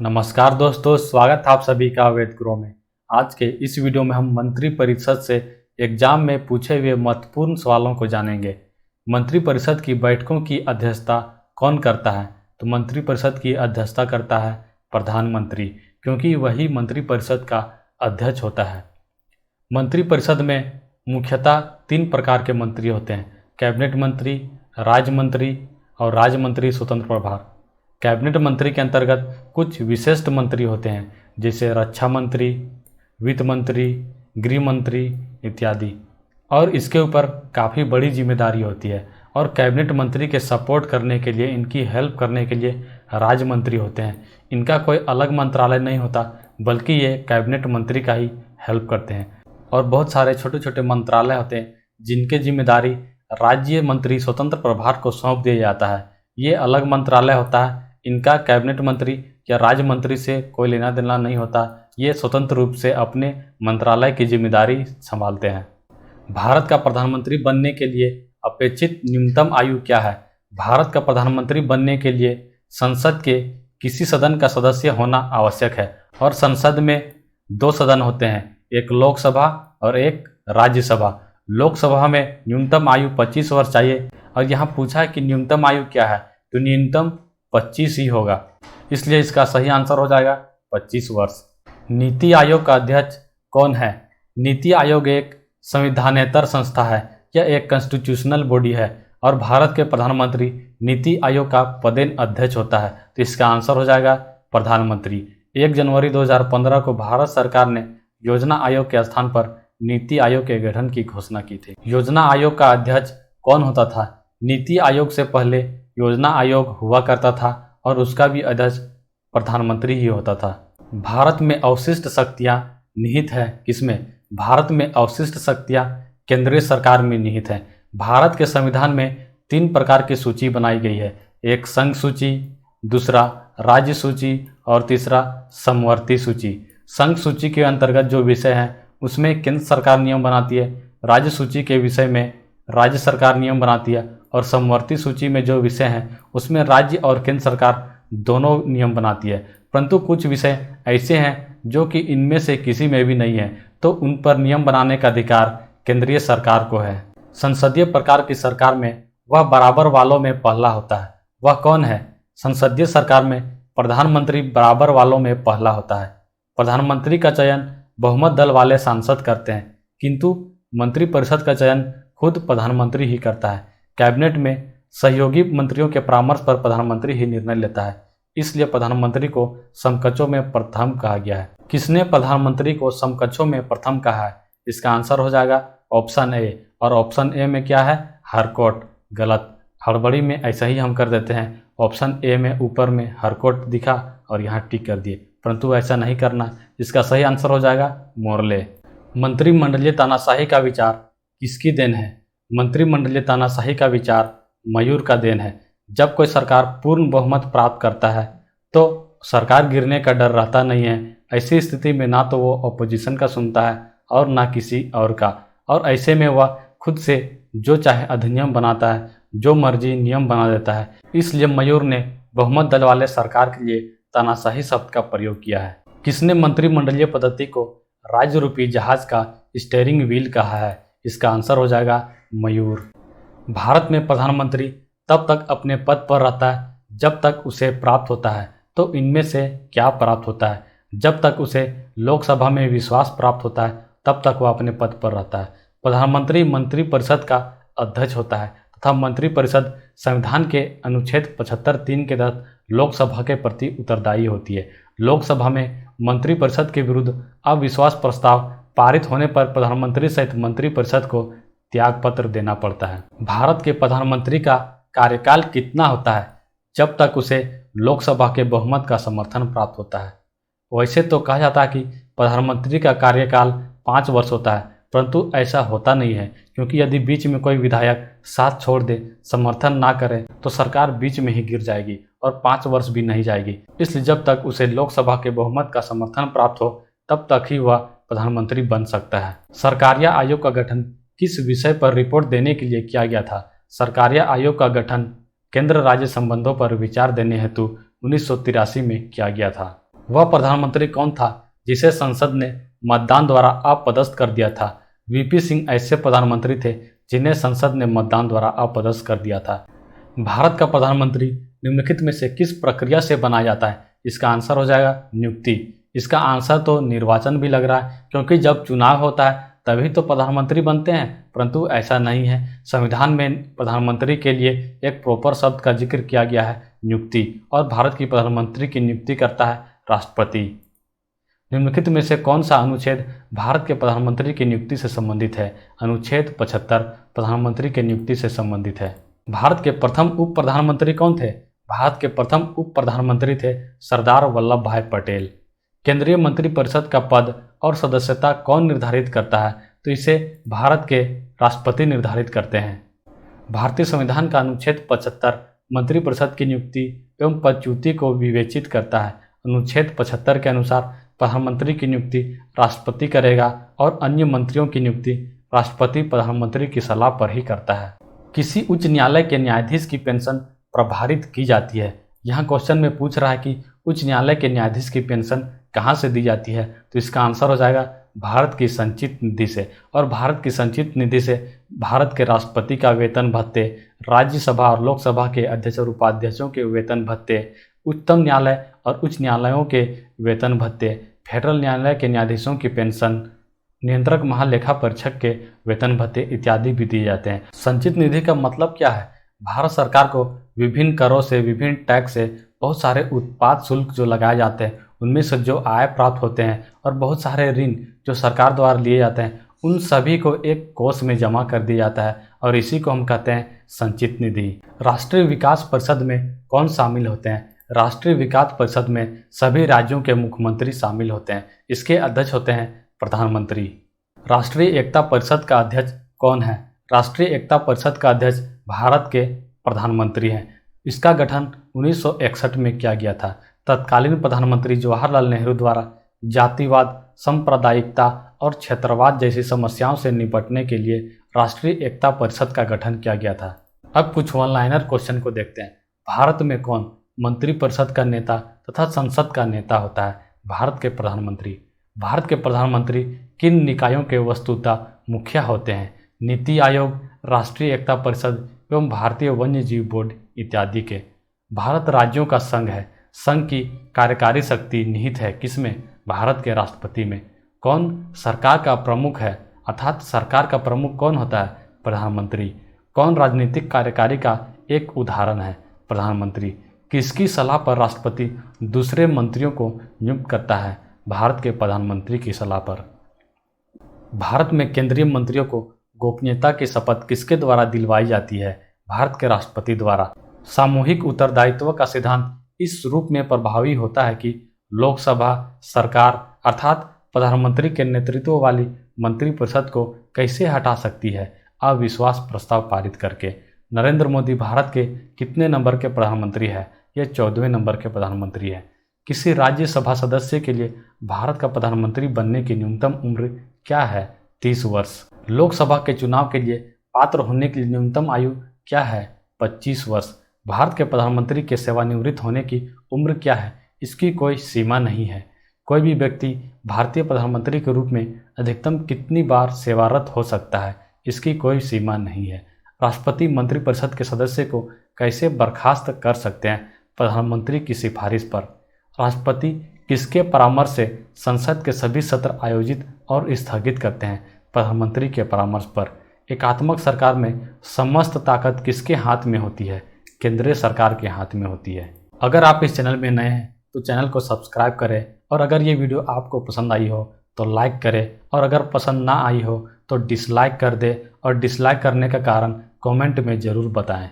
नमस्कार दोस्तों, स्वागत है आप सभी का वेद गुरु में। आज के इस वीडियो में हम मंत्रिपरिषद से एग्जाम में पूछे हुए महत्वपूर्ण सवालों को जानेंगे। मंत्रिपरिषद की बैठकों की अध्यक्षता कौन करता है? तो मंत्रिपरिषद की अध्यक्षता करता है प्रधानमंत्री, क्योंकि वही मंत्रिपरिषद का अध्यक्ष होता है। मंत्रिपरिषद में मुख्यतः 3 प्रकार के मंत्री होते हैं: कैबिनेट मंत्री, राज्य मंत्री और राज्य मंत्री स्वतंत्र प्रभार। कैबिनेट मंत्री के अंतर्गत कुछ विशिष्ट मंत्री होते हैं, जैसे रक्षा मंत्री, वित्त मंत्री, गृह मंत्री इत्यादि, और इसके ऊपर काफ़ी बड़ी जिम्मेदारी होती है। और कैबिनेट मंत्री के सपोर्ट करने के लिए, इनकी हेल्प करने के लिए राज्य मंत्री होते हैं। इनका कोई अलग मंत्रालय नहीं होता, बल्कि ये कैबिनेट मंत्री का ही हेल्प करते हैं। और बहुत सारे छोटे छोटे मंत्रालय होते हैं जिनके जिम्मेदारी राज्य मंत्री स्वतंत्र प्रभार को सौंप दिया जाता है। ये अलग मंत्रालय होता है, इनका कैबिनेट मंत्री या राज्य मंत्री से कोई लेना देना नहीं होता। ये स्वतंत्र रूप से अपने मंत्रालय की जिम्मेदारी संभालते हैं। भारत का प्रधानमंत्री बनने के लिए अपेक्षित न्यूनतम आयु क्या है? भारत का प्रधानमंत्री बनने के लिए संसद के किसी सदन का सदस्य होना आवश्यक है। और संसद में 2 सदन होते हैं, एक लोकसभा और एक राज्यसभा। लोकसभा में न्यूनतम आयु 25 वर्ष चाहिए। और यहाँ पूछा है कि न्यूनतम आयु क्या है, तो न्यूनतम 25 ही होगा, इसलिए इसका सही आंसर हो जाएगा 25 वर्ष। नीति आयोग का अध्यक्ष कौन है? नीति आयोग एक संविधानेतर संस्था है, यह एक कॉन्स्टिट्यूशनल बॉडी है और भारत के प्रधानमंत्री नीति आयोग का पदेन अध्यक्ष होता है, तो इसका आंसर हो जाएगा प्रधानमंत्री। 1 जनवरी 2015 को भारत सरकार ने योजना आयोग के स्थान पर नीति आयोग के गठन की घोषणा की थी। योजना आयोग का अध्यक्ष कौन होता था? नीति आयोग से पहले योजना आयोग हुआ करता था और उसका भी अध्यक्ष प्रधानमंत्री ही होता था। भारत में अवशिष्ट शक्तियाँ निहित है किसमें? भारत में अवशिष्ट शक्तियाँ केंद्रीय सरकार में निहित है। भारत के संविधान में 3 प्रकार की सूची बनाई गई है, एक संघ सूची, दूसरा राज्य सूची और तीसरा समवर्ती सूची। संघ सूची के अंतर्गत जो विषय हैं उसमें केंद्र सरकार नियम बनाती है, राज्य सूची के विषय में राज्य सरकार नियम बनाती है, और समवर्ती सूची में जो विषय हैं उसमें राज्य और केंद्र सरकार दोनों नियम बनाती है। परंतु कुछ विषय ऐसे हैं जो कि इनमें से किसी में भी नहीं है, तो उन पर नियम बनाने का अधिकार केंद्रीय सरकार को है। संसदीय प्रकार की सरकार में वह बराबर वालों में पहला होता है। वह कौन है? संसदीय सरकार में प्रधानमंत्री बराबर वालों में पहला होता है। प्रधानमंत्री का चयन बहुमत दल वाले सांसद करते हैं, किंतु मंत्रिपरिषद का चयन खुद प्रधानमंत्री ही करता है। कैबिनेट में सहयोगी मंत्रियों के परामर्श पर प्रधानमंत्री ही निर्णय लेता है, इसलिए प्रधानमंत्री को समकक्षों में प्रथम कहा गया है। किसने प्रधानमंत्री को समकक्षों में प्रथम कहा है? इसका आंसर हो जाएगा ऑप्शन ए। और ऑप्शन ए में क्या है? हाईकोर्ट। गलत, हड़बड़ी में ऐसा ही हम कर देते हैं, ऑप्शन ए में ऊपर में हाईकोर्ट दिखा और यहाँ टिक कर दिए, परंतु ऐसा नहीं करना। इसका सही आंसर हो जाएगा मोर्ले। मंत्रिमंडलीय तानाशाही का विचार किसकी देन है? मंत्रिमंडलीय तानाशाही का विचार मयूर का देन है। जब कोई सरकार पूर्ण बहुमत प्राप्त करता है तो सरकार गिरने का डर रहता नहीं है। ऐसी स्थिति में ना तो वो अपोजिशन का सुनता है और ना किसी और का, और ऐसे में वह खुद से जो चाहे अधिनियम बनाता है, जो मर्जी नियम बना देता है। इसलिए मयूर ने बहुमत दल वाले सरकार के लिए तानाशाही शब्द का प्रयोग किया है। किसने मंत्रिमंडलीय पद्धति को राज्य रूपी जहाज का स्टीयरिंग व्हील कहा है? इसका आंसर हो जाएगा मयूर। भारत में प्रधानमंत्री तब तक अपने पद पर रहता है जब तक उसे प्राप्त होता है, तो इनमें से क्या प्राप्त होता है? जब तक उसे लोकसभा में विश्वास प्राप्त होता है तब तक वह अपने पद पर रहता है। प्रधानमंत्री मंत्रिपरिषद का अध्यक्ष होता है तथा मंत्रिपरिषद संविधान के अनुच्छेद 75(3) के तहत लोकसभा के प्रति उत्तरदायी होती है। लोकसभा में मंत्रिपरिषद के विरुद्ध अविश्वास प्रस्ताव पारित होने पर प्रधानमंत्री सहित मंत्रिपरिषद को त्यागपत्र देना पड़ता है। भारत के प्रधानमंत्री का कार्यकाल कितना होता है? जब तक उसे लोकसभा के बहुमत का समर्थन प्राप्त होता है। वैसे तो कहा जाता है कि प्रधानमंत्री का कार्यकाल 5 वर्ष होता है, परंतु ऐसा होता नहीं है, क्योंकि यदि बीच में कोई विधायक साथ छोड़ दे, समर्थन ना करे, तो सरकार बीच में ही गिर जाएगी और 5 वर्ष भी नहीं जाएगी। इसलिए जब तक उसे लोकसभा के बहुमत का समर्थन प्राप्त हो तब तक ही वह प्रधानमंत्री बन सकता है। सरकारिया आयोग का गठन किस विषय पर रिपोर्ट देने के लिए किया गया था? सरकारिया आयोग का गठन केंद्र राज्य संबंधों पर विचार देने हेतु 1983 में किया गया था। वह प्रधानमंत्री कौन था जिसे संसद ने मतदान द्वारा अपदस्थ कर दिया था? वीपी सिंह ऐसे प्रधानमंत्री थे जिन्हें संसद ने मतदान द्वारा अपदस्थ कर दिया था। भारत का प्रधानमंत्री निम्नलिखित में से किस प्रक्रिया से बनाया जाता है? इसका आंसर हो जाएगा नियुक्ति। इसका आंसर तो निर्वाचन भी लग रहा है, क्योंकि जब चुनाव होता है तभी तो प्रधानमंत्री बनते हैं, परंतु ऐसा नहीं है। संविधान में प्रधानमंत्री के लिए एक प्रॉपर शब्द का जिक्र किया गया है, नियुक्ति, और भारत की प्रधानमंत्री की नियुक्ति करता है राष्ट्रपति। निम्नलिखित में से कौन सा अनुच्छेद भारत के प्रधानमंत्री की नियुक्ति से संबंधित है? अनुच्छेद 75 प्रधानमंत्री की नियुक्ति से संबंधित है। भारत के प्रथम उप प्रधानमंत्री कौन थे? भारत के प्रथम उप प्रधानमंत्री थे सरदार वल्लभ भाई पटेल। केंद्रीय मंत्रिपरिषद का पद और सदस्यता कौन निर्धारित करता है? तो इसे भारत के राष्ट्रपति निर्धारित करते हैं। भारतीय संविधान का अनुच्छेद 75 मंत्रिपरिषद की नियुक्ति एवं पदच्युति को विवेचित करता है। अनुच्छेद 75 के अनुसार प्रधानमंत्री की नियुक्ति राष्ट्रपति करेगा और अन्य मंत्रियों की नियुक्ति राष्ट्रपति प्रधानमंत्री की सलाह पर ही करता है। किसी उच्च न्यायालय के न्यायाधीश की पेंशन प्रभारित की जाती है? यहाँ क्वेश्चन में पूछ रहा है कि उच्च न्यायालय के न्यायाधीश की पेंशन कहाँ से दी जाती है? तो इसका आंसर हो जाएगा भारत की संचित निधि से। और भारत की संचित निधि से भारत के राष्ट्रपति का वेतन भत्ते, राज्यसभा और लोकसभा के अध्यक्ष और उपाध्यक्षों के वेतन भत्ते, उच्चतम न्यायालय और उच्च न्यायालयों के वेतन भत्ते, फेडरल न्यायालय के न्यायाधीशों की पेंशन, नियंत्रक महालेखा परीक्षक के वेतन भत्ते इत्यादि भी दिए जाते हैं। संचित निधि का मतलब क्या है? भारत सरकार को विभिन्न करों से, विभिन्न टैक्स से बहुत सारे उत्पाद शुल्क जो लगाए जाते हैं, उनमें से जो आय प्राप्त होते हैं और बहुत सारे ऋण जो सरकार द्वारा लिए जाते हैं, उन सभी को एक कोष में जमा कर दिया जाता है और इसी को हम कहते हैं संचित निधि। राष्ट्रीय विकास परिषद में कौन शामिल होते हैं? राष्ट्रीय विकास परिषद में सभी राज्यों के मुख्यमंत्री शामिल होते हैं। इसके अध्यक्ष होते हैं प्रधानमंत्री। राष्ट्रीय एकता परिषद का अध्यक्ष कौन है? राष्ट्रीय एकता परिषद का अध्यक्ष भारत के प्रधानमंत्री हैं। इसका गठन 1961 में किया गया था। तत्कालीन प्रधानमंत्री जवाहरलाल नेहरू द्वारा जातिवाद, सांप्रदायिकता और क्षेत्रवाद जैसी समस्याओं से निपटने के लिए राष्ट्रीय एकता परिषद का गठन किया गया था। अब कुछ वन लाइनर क्वेश्चन को देखते हैं। भारत में कौन मंत्रिपरिषद का नेता तथा संसद का नेता होता है? भारत के प्रधानमंत्री। भारत के प्रधानमंत्री किन निकायों के वस्तुतः मुखिया होते हैं? नीति आयोग, राष्ट्रीय एकता परिषद एवं भारतीय वन्य जीव बोर्ड इत्यादि के। भारत राज्यों का संघ है। संघ की कार्यकारी शक्ति निहित है किसमें? भारत के राष्ट्रपति में। कौन सरकार का प्रमुख है? अर्थात सरकार का प्रमुख कौन होता है? प्रधानमंत्री। कौन राजनीतिक कार्यकारी का एक उदाहरण है? प्रधानमंत्री। किसकी सलाह पर राष्ट्रपति दूसरे मंत्रियों को नियुक्त करता है? भारत के प्रधानमंत्री की सलाह पर। भारत में केंद्रीय मंत्रियों को गोपनीयता की शपथ किसके द्वारा दिलवाई जाती है? भारत के राष्ट्रपति द्वारा। सामूहिक उत्तरदायित्व का सिद्धांत इस रूप में प्रभावी होता है कि लोकसभा सरकार अर्थात प्रधानमंत्री के नेतृत्व वाली मंत्रिपरिषद को कैसे हटा सकती है? अविश्वास प्रस्ताव पारित करके। नरेंद्र मोदी भारत के कितने नंबर के प्रधानमंत्री है? ये 14वें नंबर के प्रधानमंत्री है। किसी राज्यसभा सदस्य के लिए भारत का प्रधानमंत्री बनने की न्यूनतम उम्र क्या है? 30 वर्ष। लोकसभा के चुनाव के लिए पात्र होने की न्यूनतम आयु क्या है? 25 वर्ष। भारत के प्रधानमंत्री के सेवानिवृत्त होने की उम्र क्या है? इसकी कोई सीमा नहीं है। कोई भी व्यक्ति भारतीय प्रधानमंत्री के रूप में अधिकतम कितनी बार सेवारत हो सकता है? इसकी कोई सीमा नहीं है। राष्ट्रपति मंत्रिपरिषद के सदस्य को कैसे बर्खास्त कर सकते हैं? प्रधानमंत्री की सिफारिश पर। राष्ट्रपति किसके परामर्श से संसद के सभी सत्र आयोजित और स्थगित करते हैं? प्रधानमंत्री के परामर्श पर। एकात्मक सरकार में समस्त ताकत किसके हाथ में होती है? केंद्रीय सरकार के हाथ में होती है। अगर आप इस चैनल में नए हैं तो चैनल को सब्सक्राइब करें और अगर ये वीडियो आपको पसंद आई हो तो लाइक करें और अगर पसंद ना आई हो तो डिसलाइक कर दें और डिसलाइक करने का कारण कमेंट में ज़रूर बताएं।